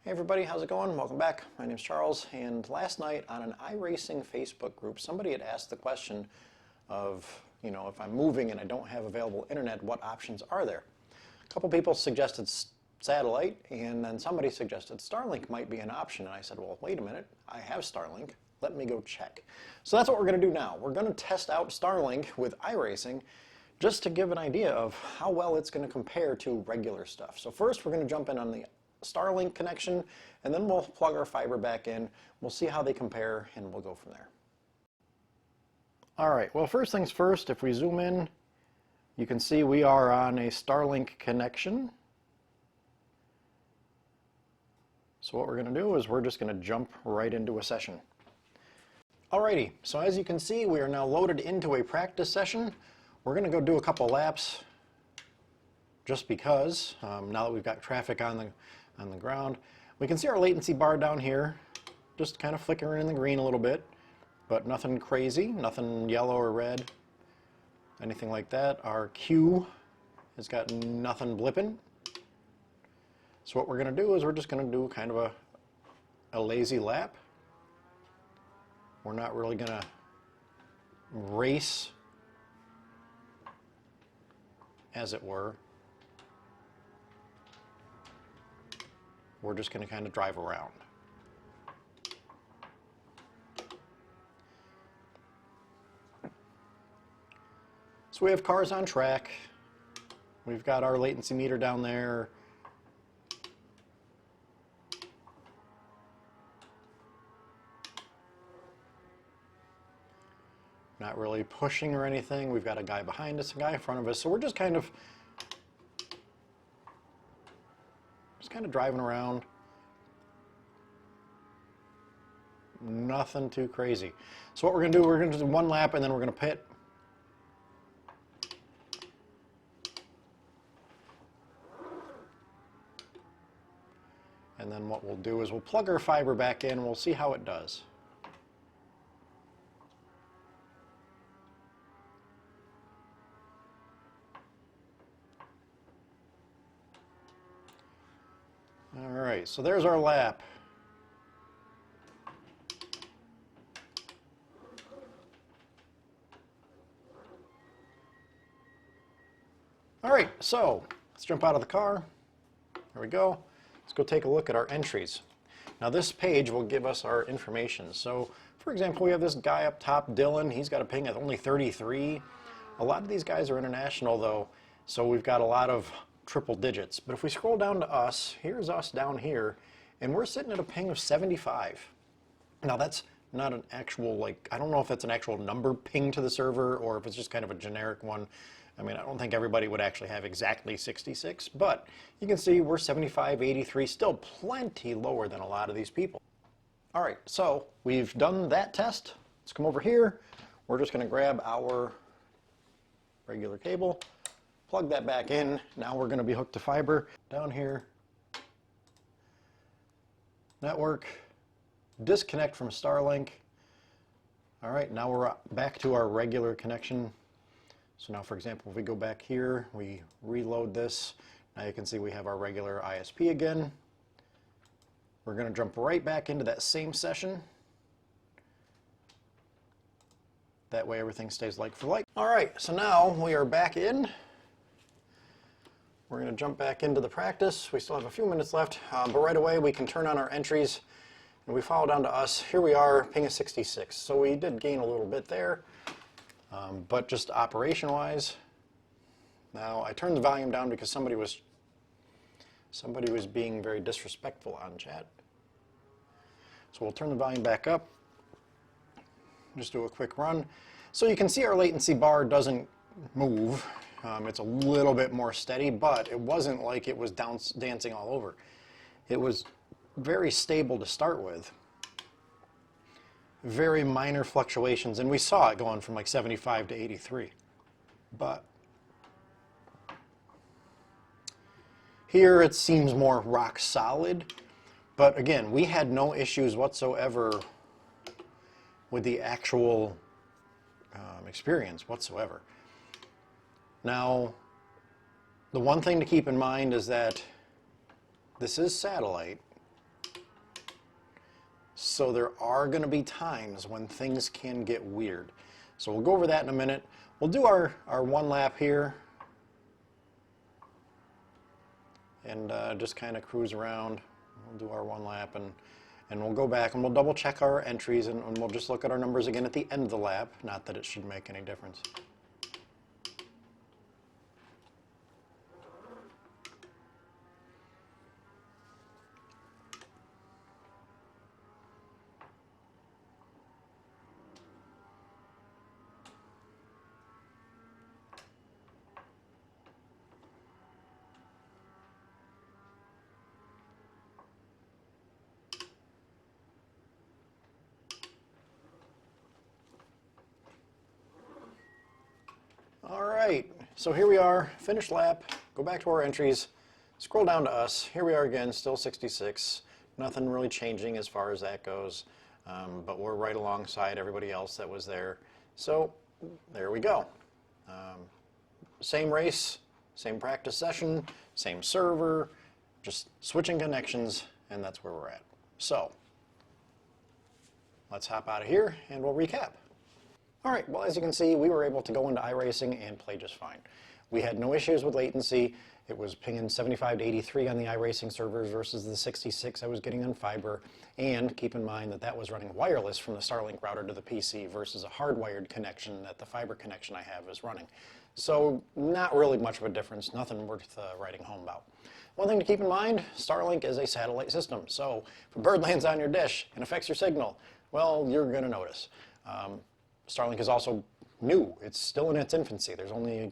Hey everybody, how's it going? Welcome back. My name's Charles, and last night on an Iracing Facebook group, somebody had asked the question of, if I'm moving and I don't have available internet, what options are there? A couple people suggested satellite, and then somebody suggested Starlink might be an option, and I said, well, wait a minute, I have Starlink. Let me go check. So that's what we're going to do now. We're going to test out Starlink with Iracing just to give an idea of how well it's going to compare to regular stuff. So first we're going to jump in on the Starlink connection, and then we'll plug our fiber back in. We'll see how they compare, and we'll go from there. All right, well, first things first, if we zoom in, you can see we are on a Starlink connection. So what we're going to do is we're just going to jump right into a session. Alrighty, so as you can see, we are now loaded into a practice session. We're going to go do a couple laps just because, now that we've got traffic on the ground. We can see our latency bar down here, just kind of flickering in the green a little bit, but nothing crazy, nothing yellow or red, anything like that. Our Q has got nothing blipping. So what we're going to do is we're just going to do kind of a lazy lap. We're not really going to race, as it were. We're just going to kind of drive around. So we have cars on track. We've got our latency meter down there. Not really pushing or anything. We've got a guy behind us, a guy in front of us. So we're just kind of driving around. Nothing too crazy. So what we're going to do, we're going to do one lap and then we're going to pit. And then what we'll do is we'll plug our fiber back in and we'll see how it does. All right, so there's our lap. All right, so let's jump out of the car. There we go. Let's go take a look at our entries. Now this page will give us our information. So for example, we have this guy up top, Dylan. He's got a ping of only 33. A lot of these guys are international though, so we've got a lot of triple digits. But if we scroll down to us, here's us down here, and we're sitting at a ping of 75. Now that's not an actual, I don't know if that's an actual number ping to the server or if it's just kind of a generic one. I mean, I don't think everybody would actually have exactly 66, but you can see we're 75, 83, still plenty lower than a lot of these people. All right, so we've done that test. Let's come over here. We're just going to grab our regular cable, plug that back in. Now we're going to be hooked to fiber. Down here, network, disconnect from Starlink. All right, now we're back to our regular connection. So now, for example, if we go back here, we reload this. Now you can see we have our regular ISP again. We're going to jump right back into that same session. That way everything stays like for like. All right, so now we are back in. We're going to jump back into the practice. We still have a few minutes left, but right away we can turn on our entries and we follow down to us. Here we are, ping of 66. So we did gain a little bit there, but just operation-wise. Now I turned the volume down because somebody was being very disrespectful on chat. So we'll turn the volume back up. Just do a quick run. So you can see our latency bar doesn't move. It's a little bit more steady, but it wasn't like it was dancing all over. It was very stable to start with. Very minor fluctuations, and we saw it going from like 75 to 83. But here it seems more rock solid. But again, we had no issues whatsoever with the actual experience whatsoever. Now, the one thing to keep in mind is that this is satellite, So there are going to be times when things can get weird. So we'll go over that in a minute. We'll do our one lap here and just kind of cruise around. We'll do our one lap and we'll go back and we'll double check our entries and we'll just look at our numbers again at the end of the lap. Not that it should make any difference. All right, so here we are, finished lap, go back to our entries, scroll down to us. Here we are again, still 66. Nothing really changing as far as that goes, but we're right alongside everybody else that was there. So there we go. Same race, same practice session, same server, just switching connections, and that's where we're at. So let's hop out of here and we'll recap. All right, well, as you can see, we were able to go into Iracing and play just fine. We had no issues with latency. It was pinging 75 to 83 on the Iracing servers versus the 66 I was getting on fiber. And keep in mind that that was running wireless from the Starlink router to the PC versus a hardwired connection that the fiber connection I have is running. So not really much of a difference, nothing worth writing home about. One thing to keep in mind, Starlink is a satellite system. So if a bird lands on your dish and affects your signal, well, you're going to notice. Starlink is also new. It's still in its infancy. There's only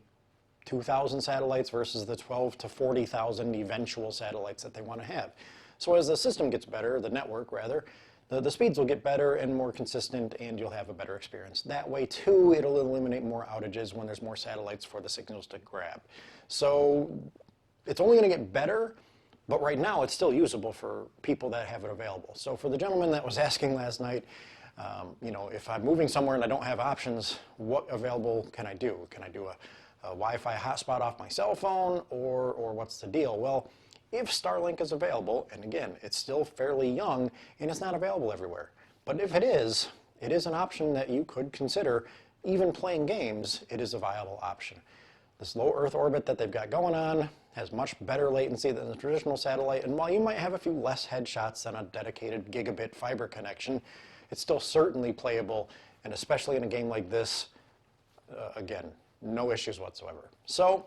2,000 satellites versus the 12 to 40,000 eventual satellites that they want to have. So as the system gets better, the network rather, the speeds will get better and more consistent and you'll have a better experience. That way too, it'll eliminate more outages when there's more satellites for the signals to grab. So it's only going to get better, but right now it's still usable for people that have it available. So for the gentleman that was asking last night, you know, if I'm moving somewhere and I don't have options, what available can I do? Can I do a Wi-Fi hotspot off my cell phone, or what's the deal? Well, if Starlink is available, and again, it's still fairly young and it's not available everywhere, but if it is an option that you could consider. Even playing games, it is a viable option. This low Earth orbit that they've got going on has much better latency than the traditional satellite, and while you might have a few less headshots than a dedicated gigabit fiber connection, it's still certainly playable, and especially in a game like this, again, no issues whatsoever. So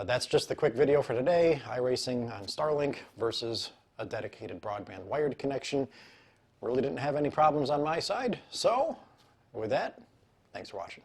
that's just the quick video for today. Iracing on Starlink versus a dedicated broadband wired connection. Really didn't have any problems on my side. So with that, thanks for watching.